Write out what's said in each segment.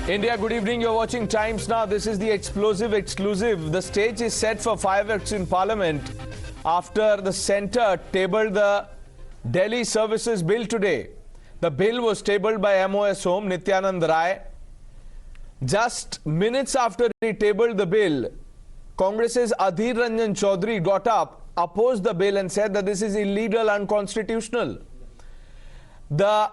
India, good evening. You're watching Times Now. This is the explosive exclusive. The stage is set for fireworks in Parliament after the centre tabled the Delhi Services Bill today. The bill was tabled by MoS Nityanand Rai. Just minutes after he tabled the bill, Congress's Adhir Ranjan Chaudhary got up, opposed the bill and said that this is illegal, unconstitutional. The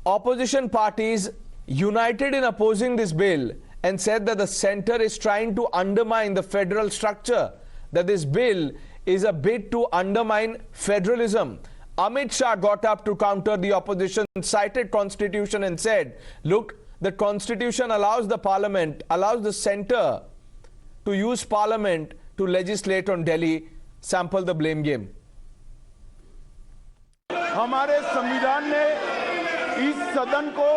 opposition parties united in opposing this bill and said that the centre is trying to undermine the federal structure, that this bill is a bid to undermine federalism. Amit Shah got up to counter the opposition, cited constitution and said, look, the constitution allows the parliament, allows the centre to use parliament to legislate on Delhi. Sample the blame game. हमारे संविधान ने इस सदन को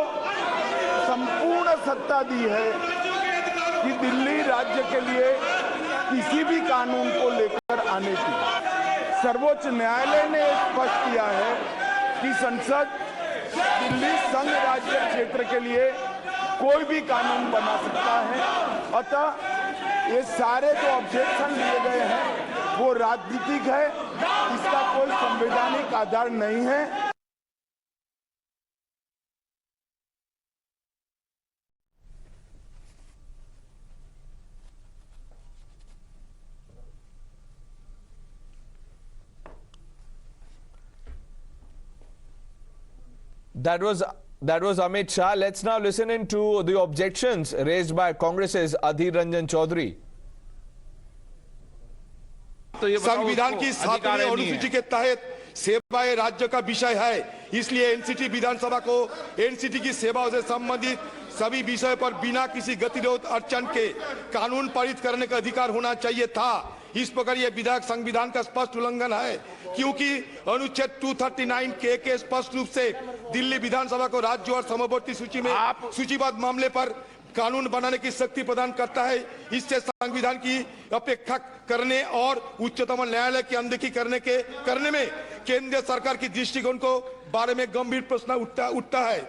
संपूर्ण सत्ता दी है कि दिल्ली राज्य के लिए किसी भी कानून को लेकर आने की। सर्वोच्च न्यायालय ने स्पष्ट किया है कि संसद दिल्ली संघ राज्य क्षेत्र के लिए कोई भी कानून बना सकता है। अतः ये सारे जो ऑब्जेक्शन लिए गए हैं वो राजनीतिक है, इसका कोई संवैधानिक आधार नहीं है। That was Amit Shah. Let's now listen into the objections raised by Congress's Adhir Ranjan Chaudhary. संविधान की 7वीं अनुसूची के तहत सेवाएं राज्य का विषय है, इसलिए एनसीटी विधानसभा को एनसीटी की सेवाओं से संबंधित सभी विषयों पर बिना किसी गतिरोध अड़चन के कानून पारित करने का अधिकार होना चाहिए था। इस प्रकार यह विधेयक संविधान का स्पष्ट उल्लंघन है, क्योंकि अनुच्छेद 239 के स्पष्ट रूप से दिल्ली विधानसभा को राज्य और समवर्ती सूची में सूचीबद्ध मामले पर कानून बनाने की शक्ति प्रदान करता है। इससे संविधान की अपेक्षा करने और उच्चतम न्यायालय की अनदेखी करने में केंद्र सरकार की दृष्टिकोण को बारे में गंभीर प्रश्न उठता है।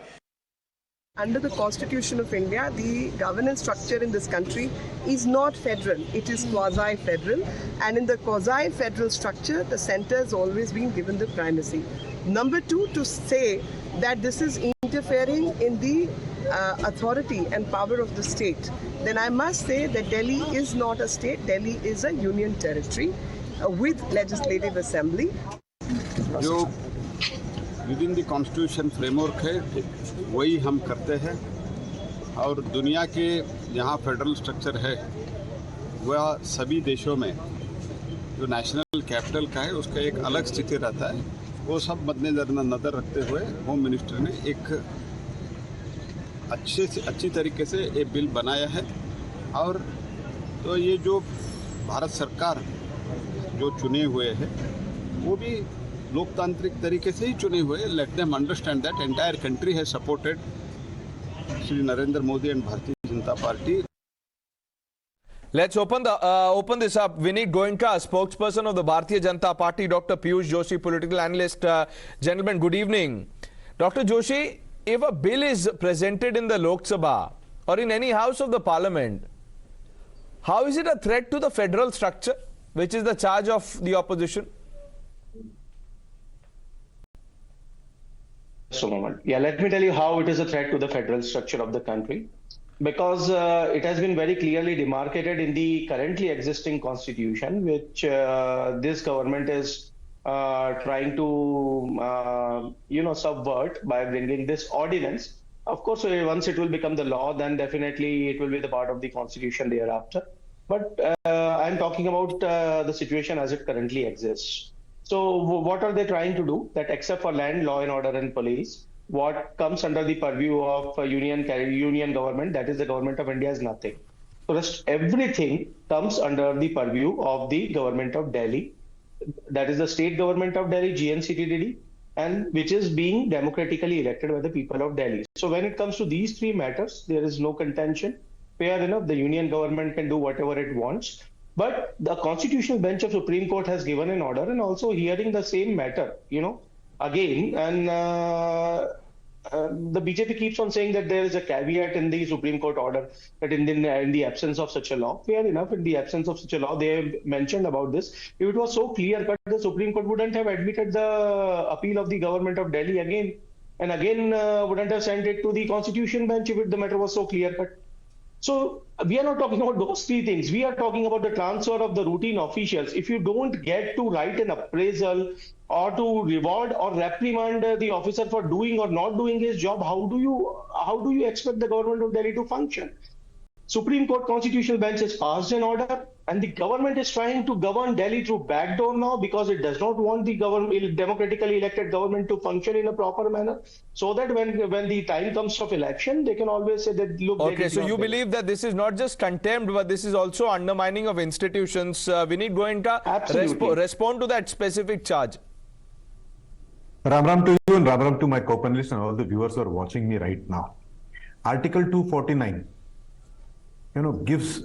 Under the Constitution of India, the governance structure in this country is not federal, it is quasi-federal, and in the quasi-federal structure, the centre has always been given the primacy. Number two, to say that this is interfering in the authority and power of the state, then I must say that Delhi is not a state, Delhi is a union territory with legislative assembly. Within the constitution framework है वही हम करते हैं, और दुनिया के जहाँ federal structure है वह सभी देशों में जो नेशनल कैपिटल का है उसका एक अलग स्थिति रहता है। वो सब मद्देनजर रखते हुए होम मिनिस्टर ने एक अच्छी तरीके से ये बिल बनाया है। और तो ये जो भारत सरकार जो चुने हुए हैं वो भी लोकतांत्रिक तरीके से ही चुने हुए। Let them understand that entire country has supported Shri Narendra Modi and Bharatiya Janata party. Let's open this up. Vinit Goenka, spokesperson of the Bharatiya Janata Party, Dr. Piyush Joshi, political analyst. Gentlemen, good evening. Dr. Joshi, if a bill is presented in the Lok Sabha or in any house of the parliament, how is it a threat to the federal structure, which is the charge of the opposition? Just a moment. Yeah, let me tell you how it is a threat to the federal structure of the country. Because it has been very clearly demarcated in the currently existing constitution, which this government is trying to, subvert by bringing this ordinance. Of course, once it will become the law, then definitely it will be the part of the constitution thereafter. But I'm talking about the situation as it currently exists. So what are they trying to do? That except for land, law and order and police, what comes under the purview of union government, that is the government of India, is nothing. So rest everything comes under the purview of the government of Delhi. That is the state government of Delhi, GNCTDD, and which is being democratically elected by the people of Delhi. So when it comes to these three matters, there is no contention. Fair enough, the union government can do whatever it wants. But the constitutional bench of Supreme Court has given an order and also hearing the same matter, again, and the BJP keeps on saying that there is a caveat in the Supreme Court order that in the absence of such a law, fair enough, in the absence of such a law, they have mentioned about this. If it was so clear cut, the Supreme Court wouldn't have admitted the appeal of the government of Delhi again and again, wouldn't have sent it to the Constitution bench if the matter was so clear cut. So we are not talking about those three things. We are talking about the transfer of the routine officials. If you don't get to write an appraisal or to reward or reprimand the officer for doing or not doing his job, how do you expect the government of Delhi to function? Supreme Court Constitutional Bench has passed an order, and the government is trying to govern Delhi through backdoor now because it does not want the democratically elected government to function in a proper manner, so that when the time comes of election, they can always say that, look. Okay, so you believe that this is not just contempt, but this is also undermining of institutions. Vinit Goenka, respond to that specific charge. Ram Ram to you and Ram Ram to my co-panelists and all the viewers who are watching me right now. Article 249, gives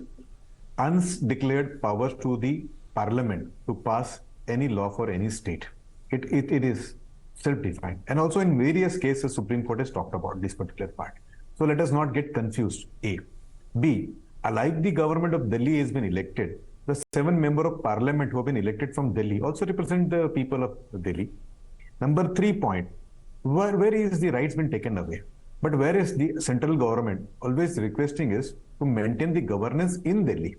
undeclared powers to the parliament to pass any law for any state. It is self-defined. And also in various cases, Supreme Court has talked about this particular part. So let us not get confused, A. B, like the government of Delhi has been elected, the 7 members of parliament who have been elected from Delhi also represent the people of Delhi. Number 3 point, where is the rights been taken away? But where is the central government always requesting is to maintain the governance in Delhi.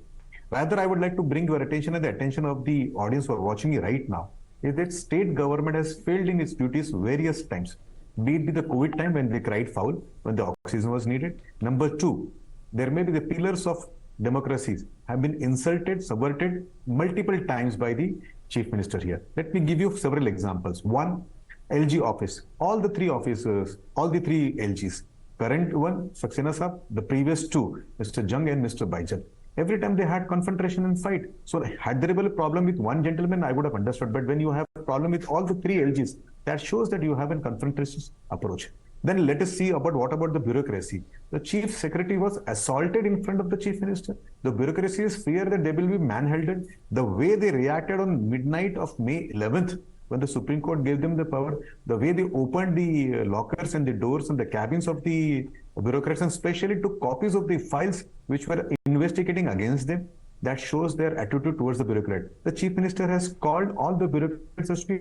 Rather, I would like to bring your attention and the attention of the audience who are watching me right now, is that state government has failed in its duties various times. Be it the COVID time when they cried foul, when the oxygen was needed. Number 2, there may be the pillars of democracies have been insulted, subverted multiple times by the chief minister here. Let me give you several examples. 1, LG office, all the 3 officers, all the 3 LGs. Current one, Saxena Saab, the previous 2, Mr. Jung and Mr. Baijal. Every time they had confrontation and fight. So had there been a problem with one gentleman, I would have understood. But when you have a problem with all the 3 LGs, that shows that you have a confrontation approach. Then let us see what about the bureaucracy. The chief secretary was assaulted in front of the chief minister. The bureaucracy is fear that they will be manhandled. The way they reacted on midnight of May 11th, when the Supreme Court gave them the power, the way they opened the lockers and the doors and the cabins of the bureaucrats, and especially took copies of the files which were investigating against them, that shows their attitude towards the bureaucrat. The chief minister has called all the bureaucrats to be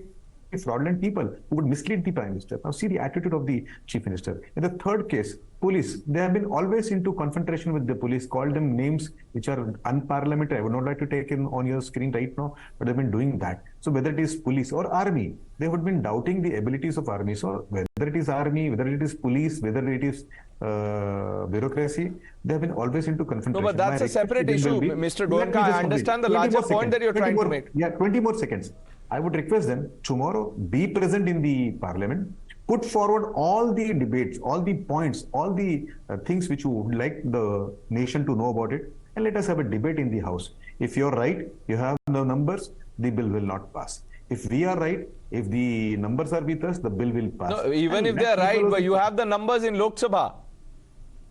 fraudulent people who would mislead the prime minister. Now see the attitude of the chief minister. In the third case, police, they have been always into confrontation with the police, called them names which are unparliamentary. I would not like to take in on your screen right now, but they've been doing that. So whether it is police or army, they would have been doubting the abilities of army. So whether it is army, whether it is police, whether it is bureaucracy, they have been always into confrontation. No, but that's a separate issue, Mr. Goenka. I understand the larger point that you're trying to make. Yeah, 20 more seconds. I would request them tomorrow be present in the parliament, put forward all the debates, all the points, all the things which you would like the nation to know about it, and let us have a debate in the house. If you're right, you have the numbers, the bill will not pass. If we are right, if the numbers are with us, the bill will pass. No, even if they are right, but you have the numbers in Lok Sabha.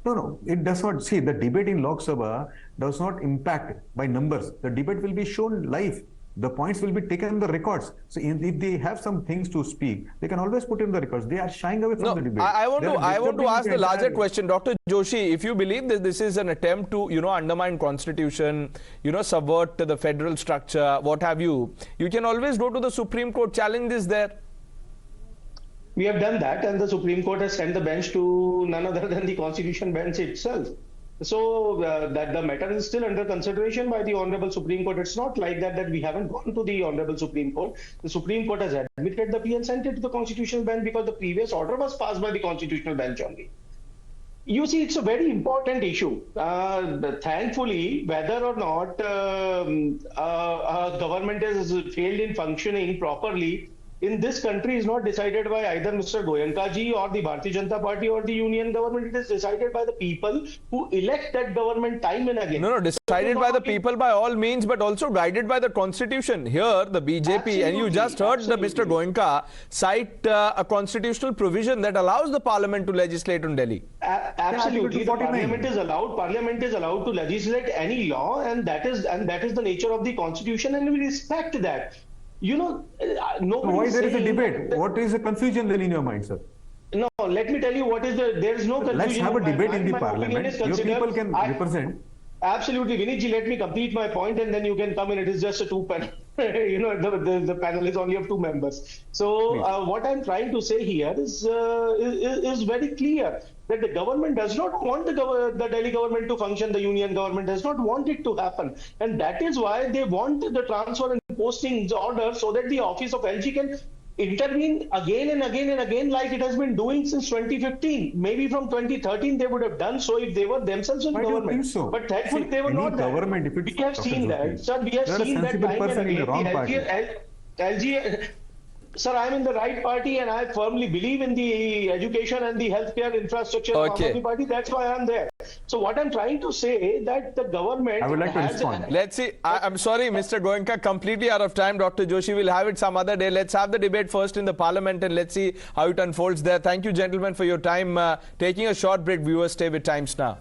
No, it does not. See, the debate in Lok Sabha does not impact by numbers. The debate will be shown live. The points will be taken in the records. So if they have some things to speak, they can always put in the records. They are shying away from the debate. I want to ask the larger question, Dr. Joshi. If you believe that this is an attempt to, undermine constitution, subvert the federal structure, what have you, you can always go to the Supreme Court, challenge this there. We have done that, and the Supreme Court has sent the bench to none other than the Constitution bench itself. So that the matter is still under consideration by the Honorable Supreme Court. It's not like that we haven't gone to the Honorable Supreme Court. The Supreme Court has admitted the plea and sent it to the Constitutional Bench because the previous order was passed by the Constitutional Bench only. You see, it's a very important issue. Thankfully, whether or not government has failed in functioning properly in this country is not decided by either Mr. Goenka ji or the Bharatiya Janata Party or the union government. It is decided by the people who elect that government time and again. No, decided by the people by all means, but also guided by the constitution. Here, the BJP, absolutely, and you just heard Mr. Goenka cite a constitutional provision that allows the parliament to legislate on Delhi. Absolutely, the parliament is allowed to legislate any law, and that is the nature of the constitution, and we respect that. Why there is a debate? What is the confusion then in your mind, sir? No, let me tell you what is there is no confusion. Let's have a in my debate in mind. the My opinion is parliament. Your considered- people can represent. Absolutely, Vinitji, let me complete my point and then you can come in. It is just a two-panel. The panel is only of 2 members. So what I'm trying to say here is very clear that the government does not want the Delhi government to function. The union government does not want it to happen, and that is why they want the transfer and posting order so that the office of LG can intervene again and again and again, like it has been doing since 2015. Maybe from 2013 they would have done so if they were themselves in I don't government. think so. But thankfully See, they were any not that. government, if it's We have Dr. seen that, Jyoti, sir. We have you're a seen that sensible time and person in the again. wrong The party. LG, sir, I'm in the right party and I firmly believe in the education and the healthcare infrastructure of Okay. the party. That's why I'm there. So what I'm trying to say that the government I would like to has respond. Let's see. I'm sorry, Mr. Goenka, completely out of time. Dr. Joshi will have it some other day. Let's have the debate first in the parliament and let's see how it unfolds there. Thank you, gentlemen, for your time. Taking a short break. Viewers, stay with Times Now.